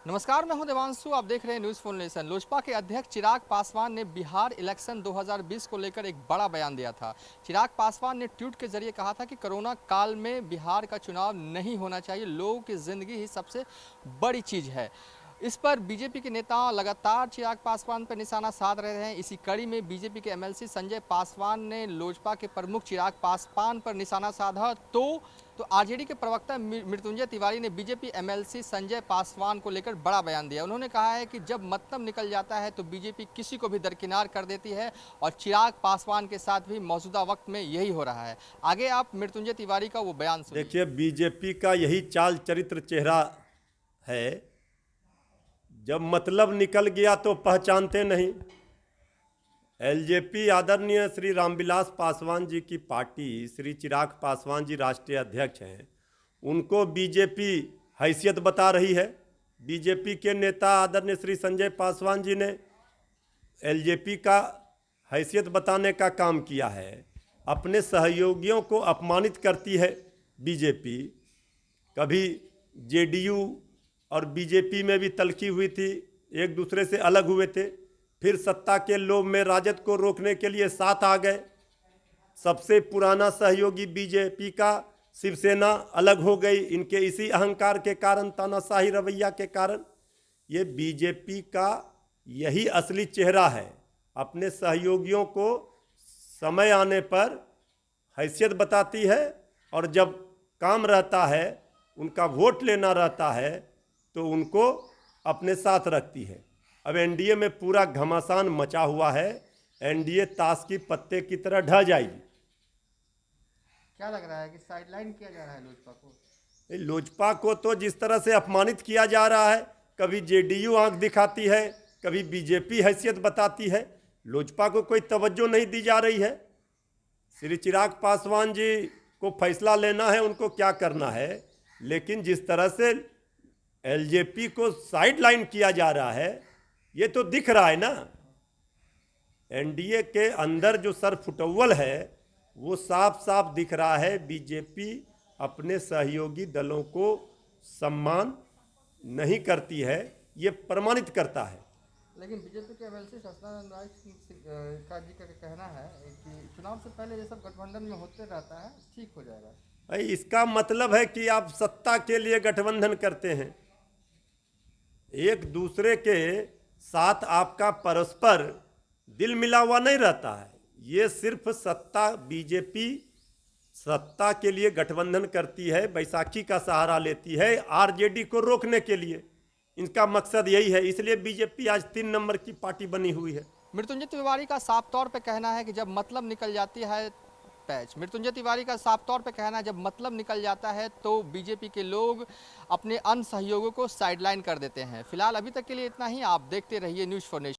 नमस्कार, मैं हूं देवांशु। आप देख रहे हैं न्यूज़ फॉर नेशन। लोजपा के अध्यक्ष चिराग पासवान ने बिहार इलेक्शन 2020 को लेकर एक बड़ा बयान दिया था। चिराग पासवान ने ट्वीट के जरिए कहा था कि कोरोना काल में बिहार का चुनाव नहीं होना चाहिए, लोगों की जिंदगी ही सबसे बड़ी चीज़ है। इस पर बीजेपी के नेता लगातार चिराग पासवान पर निशाना साध रहे हैं। इसी कड़ी में बीजेपी के एमएलसी संजय पासवान ने लोजपा के प्रमुख चिराग पासवान पर निशाना साधा। तो आरजेडी के प्रवक्ता मृत्युंजय तिवारी ने बीजेपी एमएलसी संजय पासवान को लेकर बड़ा बयान दिया। उन्होंने कहा है कि जब मतलब निकल जाता है तो बीजेपी किसी को भी दरकिनार कर देती है और चिराग पासवान के साथ भी मौजूदा वक्त में यही हो रहा है। आगे आप मृत्युंजय तिवारी का वो बयान सुनिए। देखिए, बीजेपी का यही चाल चरित्र चेहरा है। जब मतलब निकल गया तो पहचानते नहीं। एलजेपी आदरणीय श्री रामविलास पासवान जी की पार्टी, श्री चिराग पासवान जी राष्ट्रीय अध्यक्ष हैं, उनको बीजेपी हैसियत बता रही है। बीजेपी के नेता आदरणीय श्री संजय पासवान जी ने एलजेपी का हैसियत बताने का काम किया है। अपने सहयोगियों को अपमानित करती है बीजेपी। कभी जेडीयू और बीजेपी में भी तलखी हुई थी, एक दूसरे से अलग हुए थे, फिर सत्ता के लोभ में राजद को रोकने के लिए साथ आ गए। सबसे पुराना सहयोगी बीजेपी का शिवसेना अलग हो गई, इनके इसी अहंकार के कारण, तानाशाही रवैया के कारण। ये बीजेपी का यही असली चेहरा है। अपने सहयोगियों को समय आने पर हैसियत बताती है और जब काम रहता है, उनका वोट लेना रहता है, तो उनको अपने साथ रखती है। अब एनडीए में पूरा घमासान मचा हुआ है। एनडीए ताश की पत्ते की तरह ढह जाएगी। क्या लग रहा है कि साइडलाइन किया जा रहा है लोजपा को? लोजपा को तो जिस तरह से अपमानित किया जा रहा है, कभी जेडीयू आंख दिखाती है, कभी बीजेपी हैसियत बताती है, लोजपा को कोई तवज्जो नहीं दी जा रही है। श्री चिराग पासवान जी को फैसला लेना है, उनको क्या करना है, लेकिन जिस तरह से एलजेपी को साइडलाइन किया जा रहा है, ये तो दिख रहा है ना। एनडीए के अंदर जो सरफुटव्वल है वो साफ साफ दिख रहा है। बीजेपी अपने सहयोगी दलों को सम्मान नहीं करती है, ये प्रमाणित करता है। लेकिन बीजेपी के एमएलसी सत्यनारायण राय का जी का कहना है कि चुनाव से पहले ये सब गठबंधन में होते रहता है, ठीक हो जाएगा। भाई, इसका मतलब है कि आप सत्ता के लिए गठबंधन करते हैं। एक दूसरे के साथ आपका परस्पर दिल मिला हुआ नहीं रहता है। ये सिर्फ सत्ता, बीजेपी सत्ता के लिए गठबंधन करती है, बैसाखी का सहारा लेती है आरजेडी को रोकने के लिए। इनका मकसद यही है, इसलिए बीजेपी आज 3 नंबर की पार्टी बनी हुई है। मृत्युंजय तिवारी का साफ तौर पे कहना है कि जब मतलब निकल जाती है मृत्युंजय तिवारी का साफ तौर पे कहना है जब मतलब निकल जाता है तो बीजेपी के लोग अपने अन्य सहयोगियों को साइडलाइन कर देते हैं। फिलहाल अभी तक के लिए इतना ही। आप देखते रहिए न्यूज़ फॉर नेशन।